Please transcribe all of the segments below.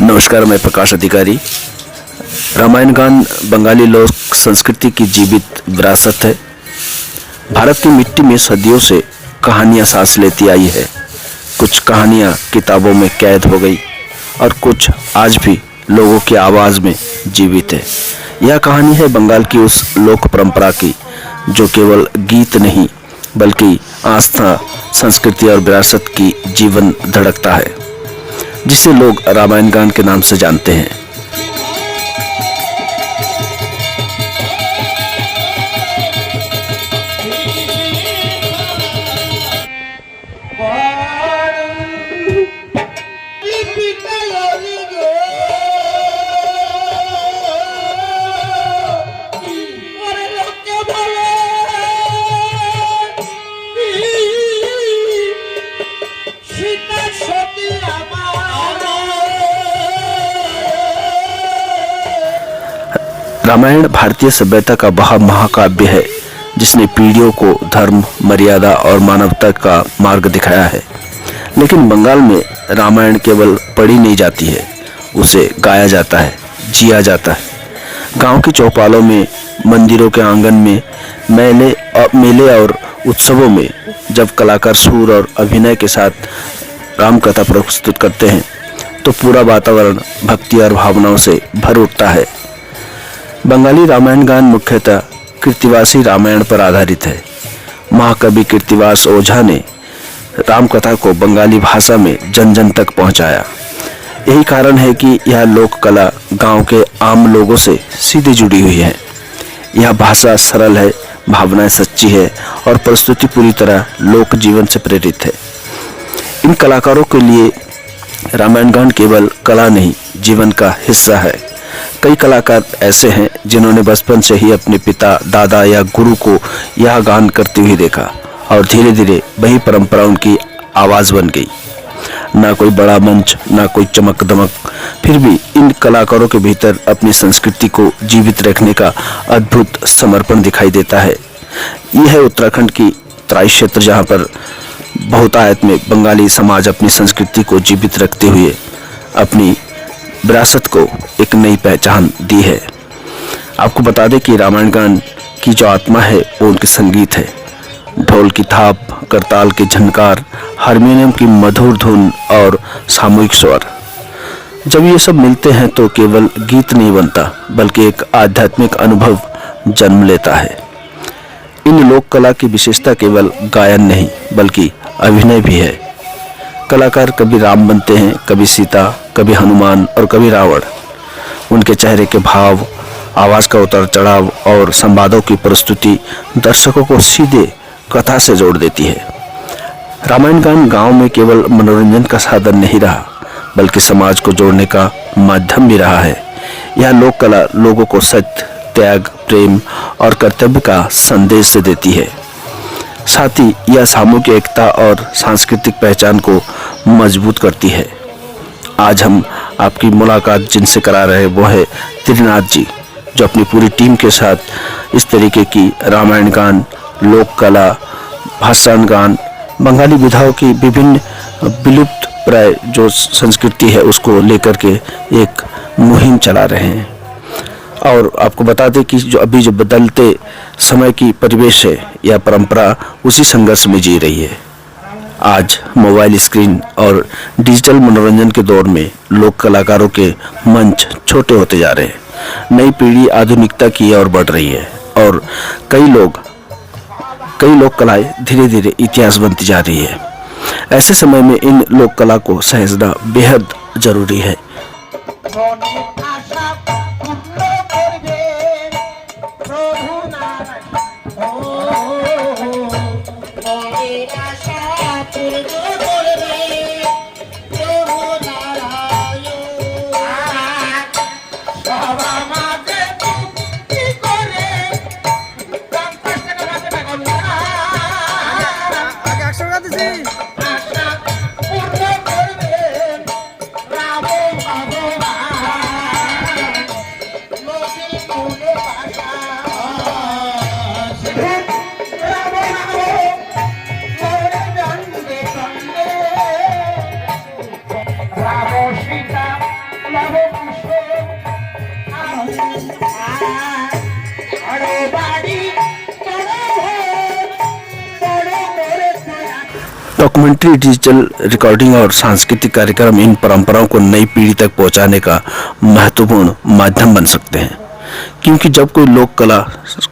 नमस्कार, मैं प्रकाश अधिकारी। रामायण गान बंगाली लोक संस्कृति की जीवित विरासत है। भारत की मिट्टी में सदियों से कहानियां सांस लेती आई है। कुछ कहानियां किताबों में कैद हो गई और कुछ आज भी लोगों की आवाज़ में जीवित है। यह कहानी है बंगाल की उस लोक परंपरा की जो केवल गीत नहीं बल्कि आस्था, संस्कृति और विरासत की जीवन धड़कता है, जिसे लोग रामायण गान के नाम से जानते हैं। रामायण भारतीय सभ्यता का वह महाकाव्य है जिसने पीढ़ियों को धर्म, मर्यादा और मानवता का मार्ग दिखाया है। लेकिन बंगाल में रामायण केवल पढ़ी नहीं जाती है, उसे गाया जाता है, जिया जाता है। गांव की चौपालों में, मंदिरों के आंगन में, मेले और उत्सवों में जब कलाकार सुर और अभिनय के साथ राम कथा प्रस्तुत करते हैं तो पूरा वातावरण भक्ति और भावनाओं से भर उठता है। बंगाली रामायण गान मुख्यतः कृतिवासी रामायण पर आधारित है। महाकवि कृतिवास ओझा ने राम कथा को बंगाली भाषा में जन जन तक पहुंचाया। यही कारण है कि यह लोक कला गांव के आम लोगों से सीधे जुड़ी हुई है। यह भाषा सरल है, भावनाएं सच्ची है और प्रस्तुति पूरी तरह लोक जीवन से प्रेरित है। इन कलाकारों के लिए रामायण गान केवल कला नहीं, जीवन का हिस्सा है। कई कलाकार ऐसे हैं जिन्होंने बचपन से ही अपने पिता, दादा या गुरु को यह गान करते हुए देखा और धीरे धीरे वही परंपरा उनकी आवाज़ बन गई। ना कोई बड़ा मंच, ना कोई चमक दमक, फिर भी इन कलाकारों के भीतर अपनी संस्कृति को जीवित रखने का अद्भुत समर्पण दिखाई देता है। यह है उत्तराखंड की तराई क्षेत्र, जहाँ पर बहुतायत में बंगाली समाज अपनी संस्कृति को जीवित रखते हुए अपनी विरासत को एक नई पहचान दी है। आपको बता दें कि रामायण गान की जो आत्मा है वो उनके संगीत है। ढोल की थाप, करताल के झनकार, हारमोनियम की मधुर धुन और सामूहिक स्वर, जब ये सब मिलते हैं तो केवल गीत नहीं बनता बल्कि एक आध्यात्मिक अनुभव जन्म लेता है। इन लोक कला की विशेषता केवल गायन नहीं बल्कि अभिनय भी है। कलाकार कभी राम बनते हैं, कभी सीता, कभी हनुमान और कभी रावण। उनके चेहरे के भाव, आवाज़ का उतार चढ़ाव और संवादों की प्रस्तुति दर्शकों को सीधे कथा से जोड़ देती है। रामायण गान गांव में केवल मनोरंजन का साधन नहीं रहा बल्कि समाज को जोड़ने का माध्यम भी रहा है। यह लोक कला लोगों को सत्य, त्याग, प्रेम और कर्तव्य का संदेश देती है। साथ ही यह सामूहिक एकता और सांस्कृतिक पहचान को मजबूत करती है। आज हम आपकी मुलाकात जिनसे करा रहे वो है त्रिनाथ जी, जो अपनी पूरी टीम के साथ इस तरीके की रामायण गान, लोक कला, भाषण गान, बंगाली विधाओं की विभिन्न विलुप्त प्राय जो संस्कृति है उसको लेकर के एक मुहिम चला रहे हैं। और आपको बता दें कि जो बदलते समय की परिवेश है, यह परंपरा उसी संघर्ष में जी रही है। आज मोबाइल स्क्रीन और डिजिटल मनोरंजन के दौर में लोक कलाकारों के मंच छोटे होते जा रहे हैं। नई पीढ़ी आधुनिकता की ओर बढ़ रही है और कई लोक कलाएं धीरे धीरे इतिहास बनती जा रही है। ऐसे समय में इन लोक कला को सहेजना बेहद जरूरी है। डॉक्यूमेंट्री, डिजिटल रिकॉर्डिंग और सांस्कृतिक कार्यक्रम इन परंपराओं को नई पीढ़ी तक पहुंचाने का महत्वपूर्ण माध्यम बन सकते हैं, क्योंकि जब कोई लोक कला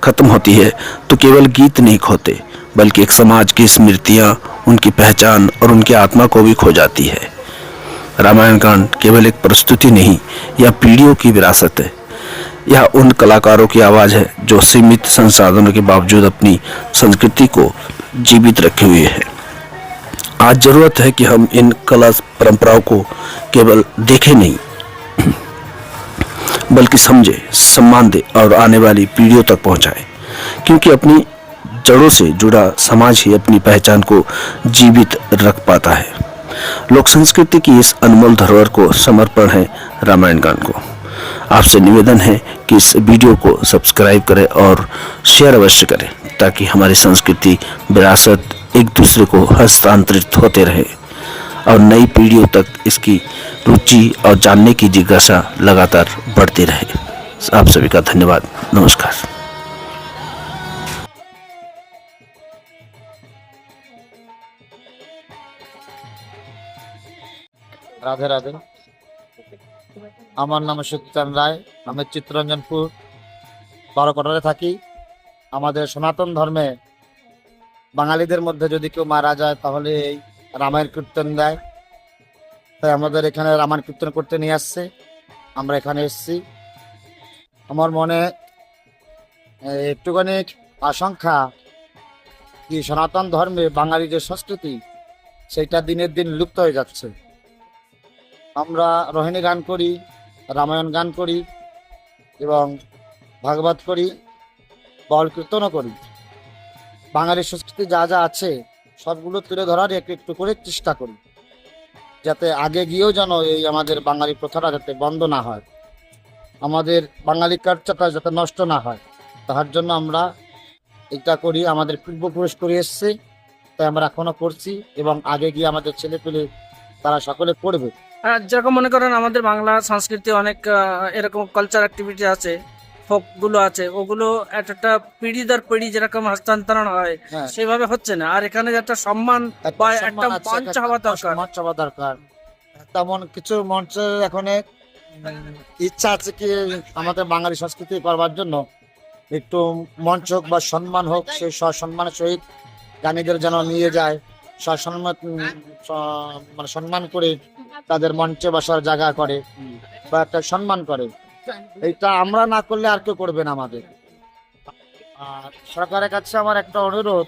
खत्म होती है तो केवल गीत नहीं खोते, बल्कि एक समाज की स्मृतियां, उनकी पहचान और उनकी आत्मा को भी खो जाती है। रामायण कांड केवल एक प्रस्तुति नहीं, यह पीढ़ियों की विरासत है। यह उन कलाकारों की आवाज़ है जो सीमित संसाधनों के बावजूद अपनी संस्कृति को जीवित रखे हुए हैं। आज जरूरत है कि हम इन कला परंपराओं को केवल देखें नहीं, बल्कि समझे, सम्मान दे और आने वाली पीढ़ियों तक पहुंचाए, क्योंकि अपनी जड़ों से जुड़ा समाज ही अपनी पहचान को जीवित रख पाता है। लोक संस्कृति की इस अनमोल धरोहर को समर्पण है रामायण गान को। आपसे निवेदन है कि इस वीडियो को सब्सक्राइब करें और शेयर अवश्य करें, ताकि हमारी संस्कृति, विरासत एक दूसरे को हस्तांतरित होते रहे और नई पीढ़ियों तक इसकी रुचि और जानने की जिज्ञासा लगातार बढ़ती रहे। आप सभी का धन्यवाद। नमस्कार। রাধে রাধে। আমার নাম সত্যেন রায়। আমি চিত্তরঞ্জনপুর বারোকটারে থাকি। আমাদের সনাতন ধর্মে বাঙালিদের মধ্যে যদি কেউ মারা যায় তাহলে এই রামায়ণ কীর্তন দেয়। তাই আমাদের এখানে রামায়ণ কীর্তন করতে নিয়ে আসছে, আমরা এখানে এসেছি। আমার মনে একটুখানি আশঙ্কা কি সনাতন ধর্মে বাঙালি যে সংস্কৃতি সেইটা দিনের দিন লুপ্ত হয়ে যাচ্ছে। আমরা রোহিণী গান করি, রামায়ণ গান করি এবং ভাগবত করি, বাউল কীর্তনও করি। বাঙালির সংস্কৃতি যা যা আছে সবগুলো তুলে ধরার একটু একটু করে চেষ্টা করি, যাতে আগে গিয়েও যেন এই আমাদের বাঙালি প্রথাটা যাতে বন্ধ না হয়, আমাদের বাঙালি কালচারটা যাতে নষ্ট না হয়, তার জন্য আমরা এটা করি। আমাদের পূর্বপুরুষ করে এসছে, তাই আমরা এখনো করছি এবং আগে গিয়ে আমাদের ছেলেপেলে তারা সকলে করবে। যেরকম মনে করেন আমাদের বাংলা সংস্কৃতি অনেক এরকম কালচার অ্যাক্টিভিটি আছে, ফোকগুলো আছে, ওগুলো একটা পিঢ়ি দর পিঢ়ি যেরকম হস্তান্তরণ হয় সেভাবে হচ্ছে না। আর এখানে একটা সম্মান বা একটা মঞ্চ হওয়া দরকার, মঞ্চ হওয়া দরকার। তেমন কিছু মঞ্চের এখন ইচ্ছা আছে কি আমাদের বাঙালি সংস্কৃতি করবার জন্য একটু মঞ্চ হোক বা সম্মান হোক, সেই সসম্মানের সহিত গানীদের যেন নিয়ে যায়, সসম্মান মানে সম্মান করে তাদের মঞ্চে বসার জায়গা করে বা একটা সম্মান করে। এইটা আমরা না করলে আর কেউ করবে না আমাদের। আর সরকারের কাছে আমার একটা অনুরোধ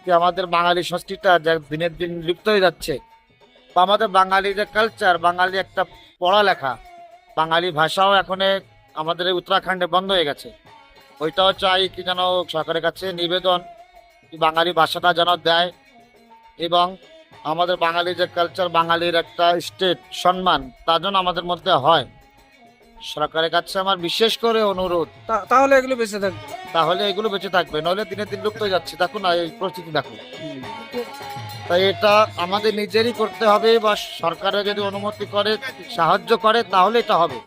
যে আমাদের বাঙালি সংস্কৃতিটা যা দিনের দিন লুপ্ত হয়ে যাচ্ছে, বা আমাদের বাঙালি যে কালচার, বাঙালি একটা পড়ালেখা, বাঙালি ভাষাও এখন আমাদের এই উত্তরাখণ্ডে বন্ধ হয়ে গেছে। ওইটাও চাই কি যেন সরকারের কাছে নিবেদন বাঙালি ভাষাটা যেন দেয় এবং আমাদের বাঙালি যে কালচার, বাঙালির একটা স্টেট সম্মান তা যেন আমাদের মধ্যে হয়। সরকারের কাছে আমার বিশেষ করে অনুরোধ, তাহলে এগুলো বেঁচে থাকবে, তাহলে এগুলো বেঁচে থাকবে, নইলে দিনের দিন লুপ্ত হয়ে যাচ্ছে। দেখুন না এই পরিস্থিতি, দেখুন। তাই এটা আমাদের নিজেরই করতে হবে, বা সরকারে যদি অনুমতি করে, সাহায্য করে, তাহলে এটা হবে।